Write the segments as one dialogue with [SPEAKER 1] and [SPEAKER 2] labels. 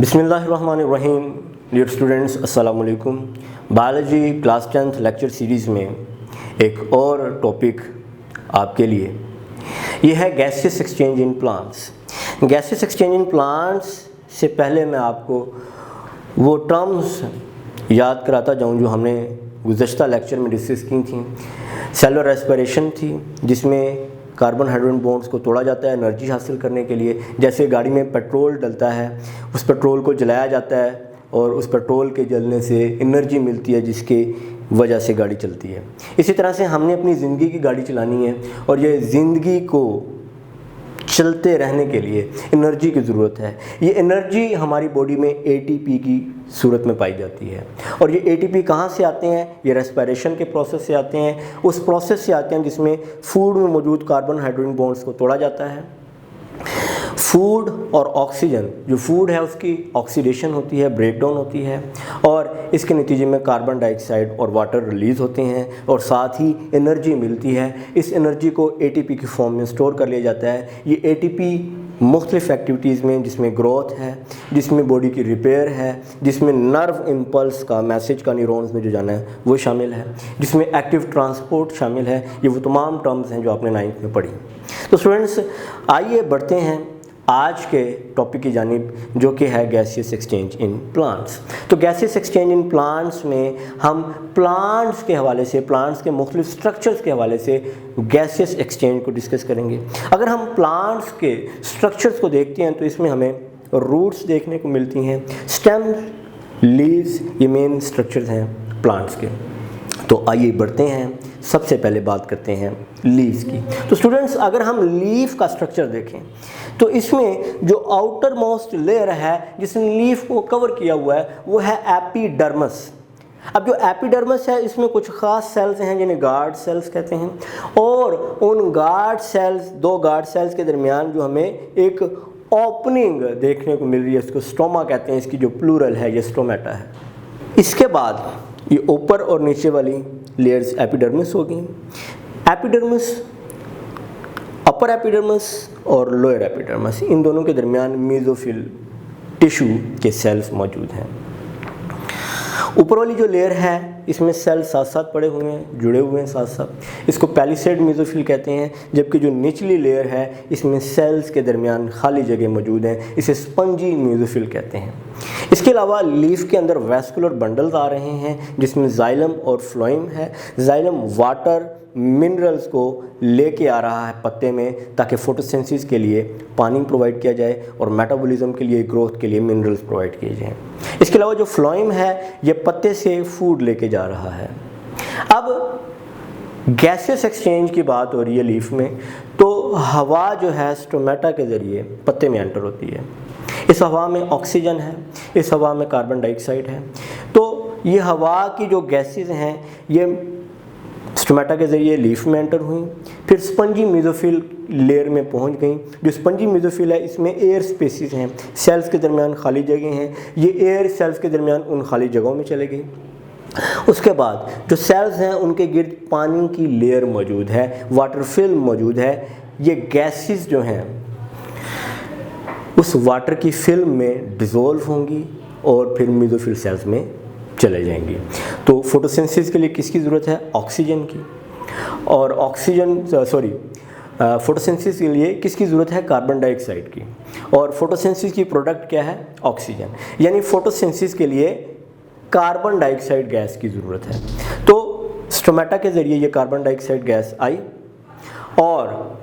[SPEAKER 1] बिस्मिल्लाहिर्रहमानिर्रहीम। Dear students, अस्सलाम वालेकुम। Biology class 10th lecture series में एक और टॉपिक आपके लिए ये है gaseous exchange in plants. Gaseous exchange in plants से पहले मैं आपको वो टर्म्स याद कराता जाऊँ जो हमने गुज़श्ता लेक्चर में डिस्कस की थी। सेलुलर रेस्पिरेशन थी, जिसमें कार्बन हाइड्रोजन बॉन्ड्स को तोड़ा जाता है एनर्जी हासिल करने के लिए। जैसे गाड़ी में पेट्रोल डलता है, उस पेट्रोल को जलाया जाता है और उस पेट्रोल के जलने से एनर्जी मिलती है, जिसकी वजह से गाड़ी चलती है। इसी तरह से हमने अपनी ज़िंदगी की गाड़ी चलानी है और ये ज़िंदगी को चलते रहने के लिए एनर्जी की ज़रूरत है। ये एनर्जी हमारी बॉडी में एटीपी की सूरत में पाई जाती है। और ये एटीपी कहाँ से आते हैं? ये रेस्पिरेशन के प्रोसेस से आते हैं। उस प्रोसेस से आते हैं जिसमें फूड में मौजूद कार्बन हाइड्रोजन बॉन्ड्स को तोड़ा जाता है। फूड और ऑक्सीजन, जो फूड है उसकी ऑक्सीडेशन होती है, ब्रेकडाउन होती है और इसके नतीजे में कार्बन डाइऑक्साइड और वाटर रिलीज़ होते हैं और साथ ही एनर्जी मिलती है। इस एनर्जी को एटीपी की फॉर्म में स्टोर कर लिया जाता है। ये एटीपी मुख्तलिफ़ एक्टिविटीज़ में, जिसमें ग्रोथ है, जिसमें बॉडी की रिपेयर है, जिसमें नर्व इम्पल्स का मैसेज का न्यूरॉन्स में जो जाना है वो शामिल है, जिसमें एक्टिव ट्रांसपोर्ट शामिल है। ये वो तमाम टर्म्स हैं जो आपने 9th में पढ़ी। तो स्टूडेंट्स, आइए बढ़ते हैं आज के टॉपिक की जानिब, जो कि है गैसियस एक्सचेंज इन प्लांट्स। तो गैसियस एक्सचेंज इन प्लांट्स में हम प्लांट्स के हवाले से, प्लांट्स के मुख्तलिफ स्ट्रक्चर्स के हवाले से गैसियस एक्सचेंज को डिस्कस करेंगे। अगर हम प्लांट्स के स्ट्रक्चर्स को देखते हैं तो इसमें हमें रूट्स देखने को मिलती हैं, स्टेम्स, लीव्स, ये मेन स्ट्रक्चर्स हैं प्लांट्स के। तो आइए बढ़ते हैं, सबसे पहले बात करते हैं लीव्स की। तो स्टूडेंट्स, अगर हम लीफ का स्ट्रक्चर देखें तो इसमें जो आउटर मोस्ट लेयर है जिसने लीफ को कवर किया हुआ है वो है एपिडर्मस। अब जो एपिडर्मस है इसमें कुछ ख़ास सेल्स हैं जिन्हें गार्ड सेल्स कहते हैं और उन गार्ड सेल्स, दो गार्ड सेल्स के दरमियान जो हमें एक ओपनिंग देखने को मिल रही है, इसको स्टोमा कहते हैं। इसकी जो प्लूरल है ये स्टोमेटा है। इसके बाद ये ऊपर और नीचे वाली लेयर्स एपिडर्मिस होगी। एपिडर्मिस, अपर एपिडर्मिस और लोअर एपिडर्मिस, इन दोनों के दरमियान मेसोफिल टिश्यू के सेल्स मौजूद हैं। ऊपर वाली जो लेयर है इसमें सेल साथ साथ पड़े हुए हैं, जुड़े हुए हैं साथ साथ, इसको पैलिसेड मेसोफिल कहते हैं। जबकि जो निचली लेयर है इसमें सेल्स के दरमियान खाली जगह मौजूद हैं, इसे स्पंजी मेसोफिल कहते हैं। इसके अलावा लीफ के अंदर वैस्कुलर बंडल्स आ रहे हैं जिसमें जाइलम और फ्लोएम है। जाइलम वाटर मिनरल्स को लेके आ रहा है पत्ते में ताकि फोटोसिंथेसिस के लिए पानी प्रोवाइड किया जाए और मेटाबॉलिज्म के लिए, ग्रोथ के लिए मिनरल्स प्रोवाइड किए जाएं। इसके अलावा जो फ्लोएम है ये पत्ते से फूड लेके जा रहा है। अब गैसियस एक्सचेंज की बात हो रही है लीफ में, तो हवा जो है स्टोमेटा के ज़रिए पत्ते में एंटर होती है। इस हवा में ऑक्सीजन है, इस हवा में कार्बन डाइऑक्साइड है। तो ये हवा की जो गैसेस हैं ये स्टोमेटा के ज़रिए लीफ में एंटर हुई, फिर स्पंजी मेसोफिल लेयर में पहुंच गई। जो स्पंजी मेसोफिल है इसमें एयर स्पेसिस हैं, सेल्स के दरमियान खाली जगह हैं, ये एयर सेल्स के दरमियान उन खाली जगहों में चले गई। उसके बाद जो सेल्स हैं उनके गिर्द पानी की लेयर मौजूद है, वाटर फिल्म मौजूद है। ये गैसेस जो हैं उस वाटर की फिल्म में डिज़ोल्व होंगी और फिर मेसोफिल सेल्स में चले जाएंगी। तो फोटोसिंथेसिस के लिए किसकी ज़रूरत है? ऑक्सीजन की। और फोटोसिंथेसिस के लिए किसकी ज़रूरत है? कार्बन डाइऑक्साइड की। और फोटोसिंथेसिस की प्रोडक्ट क्या है? ऑक्सीजन। यानी फोटोसिंथेसिस के लिए कार्बन डाइऑक्साइड गैस की ज़रूरत है। तो स्टोमेटा के ज़रिए ये कार्बन डाइऑक्साइड गैस आई और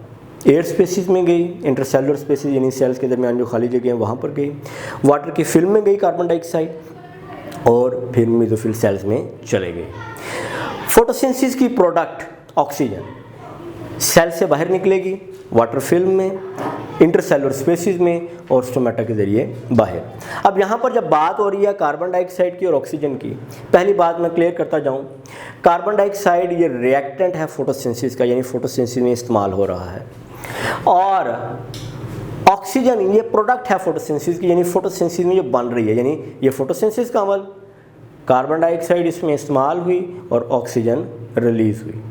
[SPEAKER 1] एयर स्पेसिस में गई, इंटरसेलुलर स्पेसिस यानी सेल्स के दरमियान जो खाली जगह है वहाँ पर गई, वाटर की फिल्म में गई कार्बन डाइऑक्साइड और फिर मेसोफिल सेल्स में चले गए। फोटोसिंथेसिस की प्रोडक्ट ऑक्सीजन सेल से बाहर निकलेगी वाटर फिल्म में, इंटरसेलुलर स्पेसिस में और स्टोमेटा के ज़रिए बाहर। अब यहाँ पर जब बात हो रही है कार्बन डाइऑक्साइड की और ऑक्सीजन की, पहली बात मैं क्लियर करता जाऊँ, कार्बन डाइऑक्साइड ये रिएक्टेंट है फोटोसिंथेसिस का, यानी फोटोसिंथेसिस में इस्तेमाल हो रहा है, और ऑक्सीजन ये प्रोडक्ट है फोटोसिंथेसिस की, यानी फोटोसिंथेसिस में ये बन रही है, यानी ये फोटोसिंथेसिस का अमल, कार्बन डाइऑक्साइड इसमें इस्तेमाल हुई और ऑक्सीजन रिलीज़ हुई।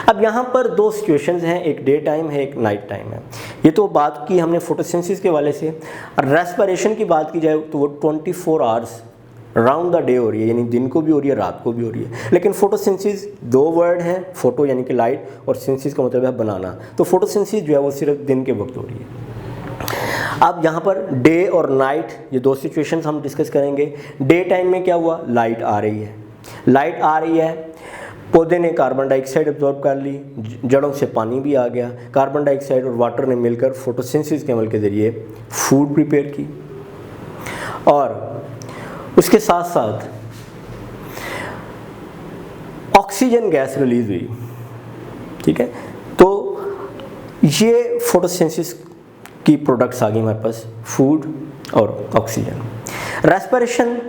[SPEAKER 1] अब यहाँ पर दो सिचुएशंस हैं, एक डे टाइम है, एक नाइट टाइम है। ये तो बात की हमने फोटोसिंथेसिस के वाले से। रेस्पिरेशन की बात की जाए तो वो 24 आवर्स राउंड द डे हो रही है, यानी दिन को भी हो रही है, रात को भी हो रही है। लेकिन फोटोसिंथेसिस दो वर्ड हैं, फोटो यानी कि लाइट और सिंथेसिस का मतलब है बनाना। तो फोटोसिंथेसिस जो है वो सिर्फ दिन के वक्त हो रही है। अब यहाँ पर डे और नाइट ये दो सिचुएशंस हम डिस्कस करेंगे। डे टाइम में क्या हुआ, लाइट आ रही है, लाइट आ रही है, पौधे ने कार्बन डाइऑक्साइड एब्जॉर्ब कर ली, जड़ों से पानी भी आ गया, कार्बन डाइऑक्साइड और वाटर ने मिलकर फोटोसिंथेसिस के अमल के ज़रिए फूड प्रिपेयर की, और उसके साथ साथ ऑक्सीजन गैस रिलीज हुई। ठीक है, तो ये फोटोसिंथेसिस की प्रोडक्ट्स आ गई हमारे पास, फूड और ऑक्सीजन। रेस्पिरेशन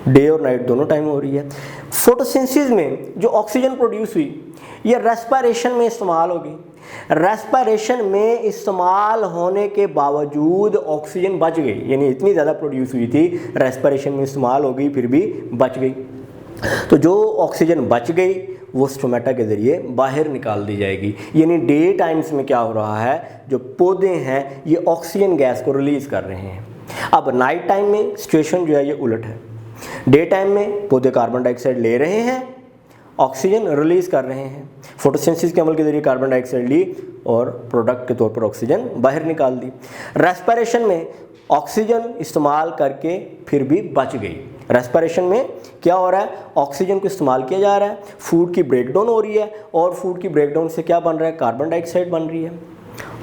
[SPEAKER 1] डे और नाइट दोनों टाइम हो रही है। फोटोसिंथेसिस में जो ऑक्सीजन प्रोड्यूस हुई ये रेस्पिरेशन में इस्तेमाल होगी। रेस्पिरेशन में इस्तेमाल होने के बावजूद ऑक्सीजन बच गई, यानी इतनी ज़्यादा प्रोड्यूस हुई थी, रेस्पिरेशन में इस्तेमाल हो गई फिर भी बच गई। तो जो ऑक्सीजन बच गई वो स्टोमेटा के ज़रिए बाहर निकाल दी जाएगी। यानी डे टाइम्स में क्या हो रहा है, जो पौधे हैं ये ऑक्सीजन गैस को रिलीज़ कर रहे हैं। अब नाइट टाइम में सिचुएशन जो है ये उलट है। डे टाइम में पौधे कार्बन डाइऑक्साइड ले रहे हैं, ऑक्सीजन रिलीज कर रहे हैं। फोटोसिंथेसिस के अमल के जरिए कार्बन डाइऑक्साइड ली और प्रोडक्ट के तौर पर ऑक्सीजन बाहर निकाल दी। रेस्पिरेशन में ऑक्सीजन इस्तेमाल करके फिर भी बच गई। रेस्पिरेशन में क्या हो रहा है, ऑक्सीजन को इस्तेमाल किया जा रहा है, फूड की ब्रेकडाउन हो रही है, और फूड की ब्रेकडाउन से क्या बन रहा है, कार्बन डाइऑक्साइड बन रही है,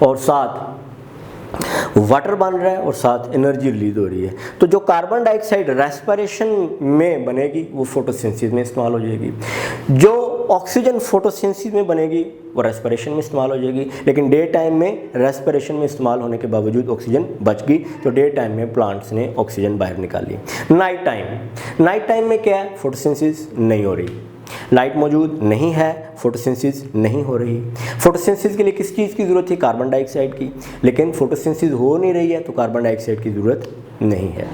[SPEAKER 1] और साथ वाटर बन रहा है, और साथ एनर्जी रिलीज हो रही है। तो जो कार्बन डाइऑक्साइड रेस्पिरेशन में बनेगी वो फोटोसिंथेसिस में इस्तेमाल हो जाएगी, जो ऑक्सीजन फोटोसिंथेसिस में बनेगी वो रेस्पिरेशन में इस्तेमाल हो जाएगी। लेकिन डे टाइम में रेस्पिरेशन में इस्तेमाल होने के बावजूद ऑक्सीजन बच गई, तो डे टाइम में प्लांट्स ने ऑक्सीजन बाहर निकाली। नाइट टाइम में क्या है, फोटोसिंथेसिस नहीं हो रही, लाइट मौजूद नहीं है, फोटोसिंथेसिस नहीं हो रही। फोटोसिंथेसिस के लिए किस चीज़ की ज़रूरत है, कार्बन डाइऑक्साइड की, लेकिन फोटोसिंथेसिस हो नहीं रही है तो कार्बन डाइऑक्साइड की ज़रूरत नहीं है।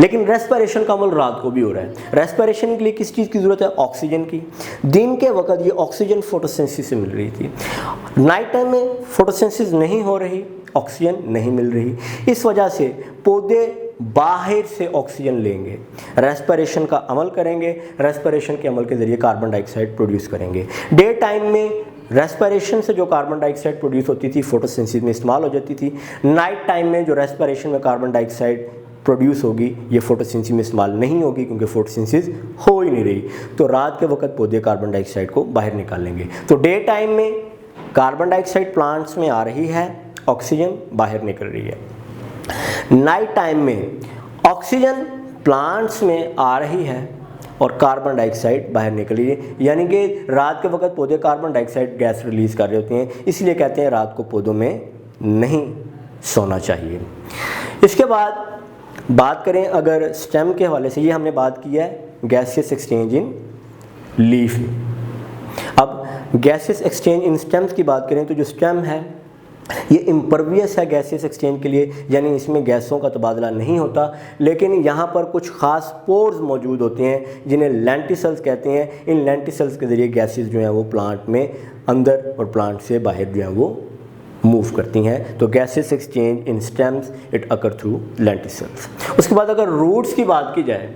[SPEAKER 1] लेकिन रेस्पिरेशन का अमल रात को भी हो रहा है। रेस्पिरेशन के लिए किस चीज़ की ज़रूरत है, ऑक्सीजन की। दिन के वक्त ये ऑक्सीजन फोटोसिंथेसिस से मिल रही थी, नाइट टाइम में फोटोसिंथेसिस नहीं हो रही, ऑक्सीजन नहीं मिल रही। इस वजह से पौधे बाहर से ऑक्सीजन लेंगे, रेस्पिरेशन का अमल करेंगे, रेस्पिरेशन के अमल के ज़रिए कार्बन डाइऑक्साइड प्रोड्यूस करेंगे। डे टाइम में रेस्पिरेशन से जो कार्बन डाइऑक्साइड प्रोड्यूस होती थी फोटोसिंथेसिस में इस्तेमाल हो जाती थी। नाइट टाइम में जो रेस्पिरेशन में कार्बन डाइऑक्साइड प्रोड्यूस होगी ये फोटोसिंथेसिस में इस्तेमाल नहीं होगी, क्योंकि फोटोसिंथेसिस हो ही नहीं रही। तो रात के वक्त पौधे कार्बन डाइऑक्साइड को बाहर निकालेंगे। तो डे टाइम में कार्बन डाइऑक्साइड प्लांट्स में आ रही है, ऑक्सीजन बाहर निकल रही है। नाइट टाइम में ऑक्सीजन प्लांट्स में आ रही है और कार्बन डाइऑक्साइड बाहर निकल रही है, यानी कि रात के वक्त पौधे कार्बन डाइऑक्साइड गैस रिलीज़ कर रहे होते हैं, इसलिए कहते हैं रात को पौधों में नहीं सोना चाहिए। इसके बाद बात करें अगर स्टेम के हवाले से, ये हमने बात की है गैसियस एक्सचेंज इन लीफ। अब गैसियस एक्सचेंज इन स्टेम्स की बात करें तो जो स्टेम है ये इम्परवियस है गैसियस एक्सचेंज के लिए, यानी इसमें गैसों का तबादला नहीं होता। लेकिन यहाँ पर कुछ ख़ास पोर्स मौजूद होते हैं जिन्हें लेंटिसल्स कहते हैं। इन लेंटिसल्स के ज़रिए गैसेस जो हैं वो प्लांट में अंदर और प्लांट से बाहर जो हैं वो मूव करती हैं। तो gaseous exchange in stems it occur through lenticels. उसके बाद अगर रूट्स की बात की जाए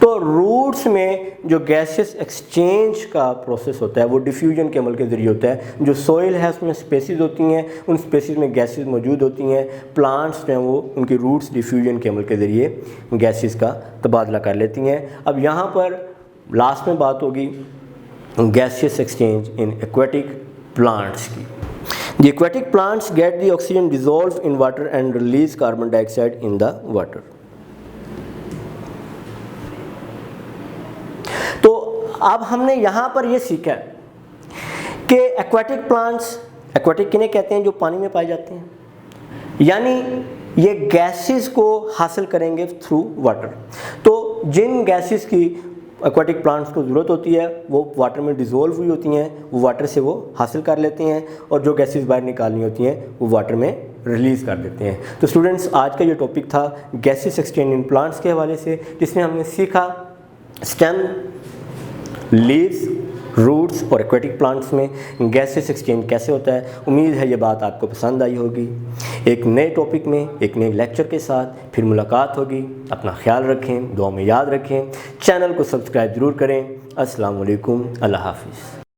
[SPEAKER 1] तो रूट्स में जो गैसियस एक्सचेंज का प्रोसेस होता है वो डिफ्यूजन के अमल के ज़रिए होता है। जो सोइल है उसमें स्पेसीज होती हैं, उन स्पेसीज में गैसेस मौजूद होती हैं। प्लांट्स जो हैं वो उनकी रूट्स डिफ्यूजन के अमल के ज़रिए गैसेस का तबादला कर लेती हैं। अब यहाँ पर लास्ट में बात होगी gaseous exchange in aquatic plants की। The aquatic plants get the oxygen dissolved in water and release carbon dioxide in the water. तो अब हमने यहाँ पर ये सीखा कि एक्वाटिक प्लांट्स, एक्वाटिक किन्हें कहते हैं, जो पानी में पाए जाते हैं, यानी ये गैसेस को हासिल करेंगे थ्रू वाटर। तो जिन गैसेस की एक्वाटिक प्लांट्स को ज़रूरत होती है वो वाटर में डिज़ोल्व हुई होती हैं, वो वाटर से वो हासिल कर लेते हैं, और जो गैसेस बाहर निकालनी होती हैं वो वाटर में रिलीज़ कर देते हैं। तो स्टूडेंट्स आज का ये टॉपिक था गैसेस एक्सचेंज इन प्लांट्स के हवाले से, जिसमें हमने सीखा स्टेम, लीव्स, रूट्स और एक्वेटिक प्लांट्स में गैसेस एक्सचेंज कैसे होता है। उम्मीद है ये बात आपको पसंद आई होगी। एक नए टॉपिक में एक नए लेक्चर के साथ फिर मुलाकात होगी। अपना ख्याल रखें, दुआ में याद रखें, चैनल को सब्सक्राइब ज़रूर करें। अस्सलाम वालेकुम, अल्लाह हाफ़िज़।